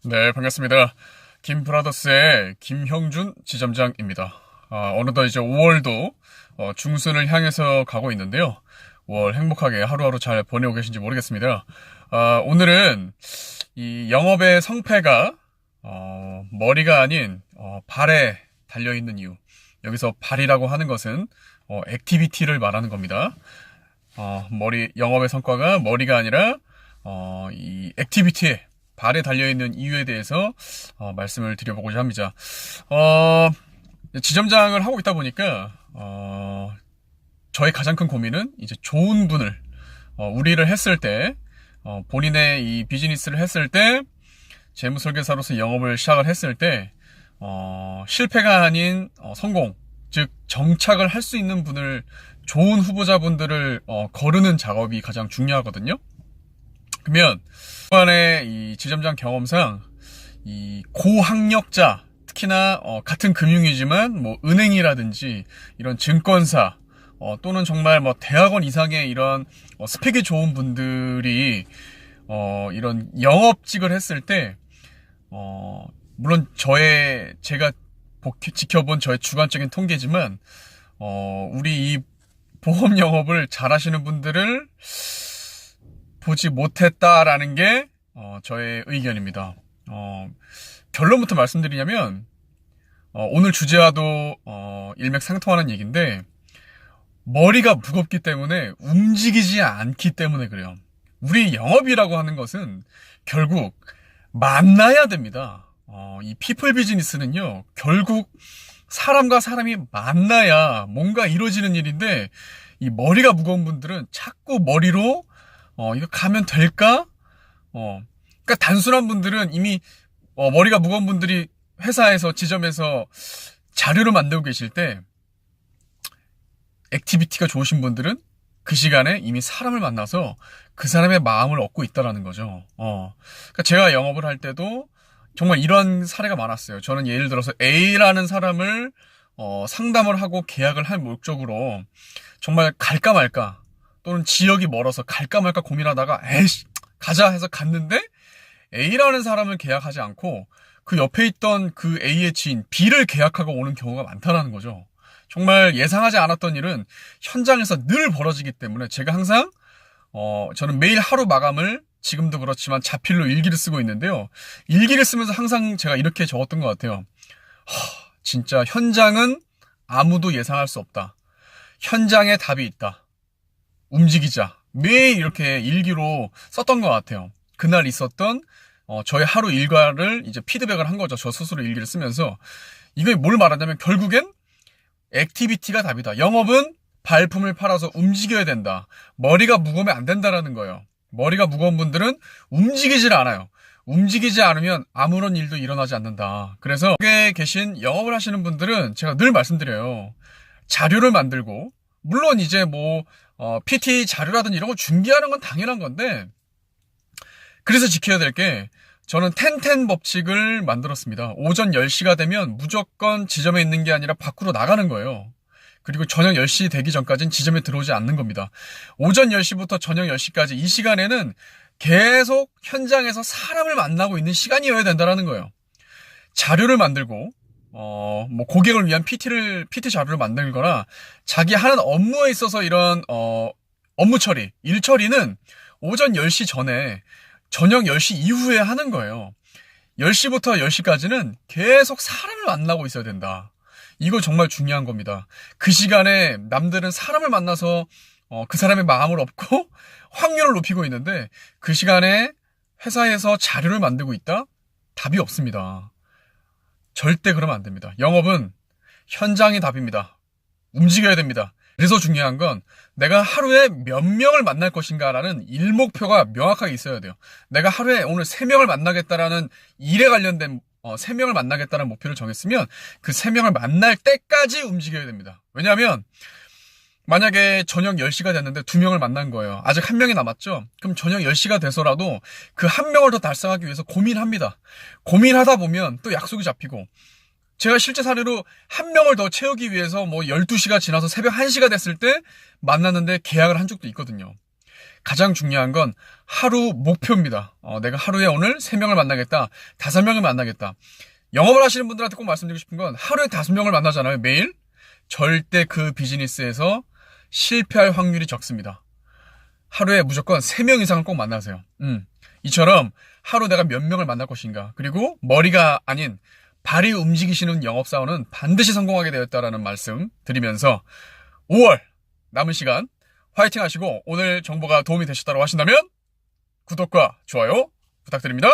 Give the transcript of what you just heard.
네, 반갑습니다. 김브라더스의 김형준 지점장입니다. 어느덧 이제 5월도 중순을 향해서 가고 있는데요. 5월 행복하게 하루하루 잘 보내고 계신지 모르겠습니다. 오늘은 이 영업의 성패가 머리가 아닌 발에 달려있는 이유. 여기서 발이라고 하는 것은 액티비티를 말하는 겁니다. 영업의 성과가 머리가 아니라 이 액티비티에 발에 달려있는 이유에 대해서 말씀을 드려보고자 합니다. 지점장을 하고 있다 보니까 저의 가장 큰 고민은 이제 좋은 분을 우리를 했을 때 본인의 이 비즈니스를 했을 때 재무설계사로서 영업을 시작을 했을 때 실패가 아닌 성공, 즉 정착을 할 수 있는 분을 좋은 후보자분들을 거르는 작업이 가장 중요하거든요. 그러면 이번에 이 지점장 경험상 이 고학력자, 특히나 같은 금융이지만 뭐 은행이라든지 이런 증권사 또는 정말 뭐 대학원 이상의 이런 스펙이 좋은 분들이 이런 영업직을 했을 때 물론 제가 지켜본 저의 주관적인 통계지만 우리 이 보험 영업을 잘하시는 분들을 보지 못했다라는 게 저의 의견입니다. 결론부터 말씀드리냐면 오늘 주제와도 일맥상통하는 얘기인데 머리가 무겁기 때문에 움직이지 않기 때문에 그래요. 우리 영업이라고 하는 것은 결국 만나야 됩니다. 이 피플 비즈니스는요, 결국 사람과 사람이 만나야 뭔가 이루어지는 일인데 이 머리가 무거운 분들은 자꾸 머리로 이거 가면 될까? 그러니까 단순한 분들은 이미 머리가 무거운 분들이 회사에서 지점에서 자료를 만들고 계실 때 액티비티가 좋으신 분들은 그 시간에 이미 사람을 만나서 그 사람의 마음을 얻고 있다라는 거죠. 그러니까 제가 영업을 할 때도 정말 이런 사례가 많았어요. 저는 예를 들어서 A라는 사람을 상담을 하고 계약을 할 목적으로 정말 갈까 말까 또는 지역이 멀어서 갈까 말까 고민하다가 에이씨 가자 해서 갔는데 A라는 사람을 계약하지 않고 그 옆에 있던 그 A의 지인 B를 계약하고 오는 경우가 많다는 거죠. 정말 예상하지 않았던 일은 현장에서 늘 벌어지기 때문에 제가 항상 저는 매일 하루 마감을 지금도 그렇지만 자필로 일기를 쓰고 있는데요. 일기를 쓰면서 항상 제가 이렇게 적었던 것 같아요. 진짜 현장은 아무도 예상할 수 없다. 현장에 답이 있다. 움직이자. 매일 이렇게 일기로 썼던 것 같아요. 그날 있었던 저의 하루 일과를 이제 피드백을 한 거죠. 저 스스로 일기를 쓰면서. 이게 뭘 말하냐면 결국엔 액티비티가 답이다. 영업은 발품을 팔아서 움직여야 된다. 머리가 무거우면 안 된다라는 거예요. 머리가 무거운 분들은 움직이질 않아요. 움직이지 않으면 아무런 일도 일어나지 않는다. 그래서 여기에 계신 영업을 하시는 분들은 제가 늘 말씀드려요. 자료를 만들고 물론 이제 뭐 PT 자료라든지 이런 거 준비하는 건 당연한 건데 그래서 지켜야 될 게 저는 10-10 법칙을 만들었습니다. 오전 10시가 되면 무조건 지점에 있는 게 아니라 밖으로 나가는 거예요. 그리고 저녁 10시 되기 전까지는 지점에 들어오지 않는 겁니다. 오전 10시부터 저녁 10시까지 이 시간에는 계속 현장에서 사람을 만나고 있는 시간이어야 된다는 거예요. 자료를 만들고 뭐 고객을 위한 PT 자료를 만들거나 자기 하는 업무에 있어서 이런 업무 처리, 일 처리는 오전 10시 전에 저녁 10시 이후에 하는 거예요. 10시부터 10시까지는 계속 사람을 만나고 있어야 된다. 이거 정말 중요한 겁니다. 그 시간에 남들은 사람을 만나서 그 사람의 마음을 얻고 확률을 높이고 있는데 그 시간에 회사에서 자료를 만들고 있다? 답이 없습니다. 절대 그러면 안 됩니다. 영업은 현장이 답입니다. 움직여야 됩니다. 그래서 중요한 건 내가 하루에 몇 명을 만날 것인가라는 일 목표가 명확하게 있어야 돼요. 내가 하루에 오늘 3명을 만나겠다라는 일에 관련된 3명을 만나겠다는 목표를 정했으면 그 3명을 만날 때까지 움직여야 됩니다. 왜냐하면 만약에 저녁 10시가 됐는데 2명을 만난 거예요. 아직 1명이 남았죠? 그럼 저녁 10시가 돼서라도 그 1명을 더 달성하기 위해서 고민합니다. 고민하다 보면 또 약속이 잡히고 제가 실제 사례로 1명을 더 채우기 위해서 뭐 12시가 지나서 새벽 1시가 됐을 때 만났는데 계약을 한 적도 있거든요. 가장 중요한 건 하루 목표입니다. 내가 하루에 오늘 3명을 만나겠다, 5명을 만나겠다. 영업을 하시는 분들한테 꼭 말씀드리고 싶은 건 하루에 5명을 만나잖아요, 매일. 절대 그 비즈니스에서 실패할 확률이 적습니다. 하루에 무조건 3명 이상을 꼭 만나세요. 이처럼 하루 내가 몇 명을 만날 것인가, 그리고 머리가 아닌 발이 움직이시는 영업사원은 반드시 성공하게 되었다라는 말씀 드리면서 5월 남은 시간 화이팅 하시고, 오늘 정보가 도움이 되셨다고 하신다면 구독과 좋아요 부탁드립니다.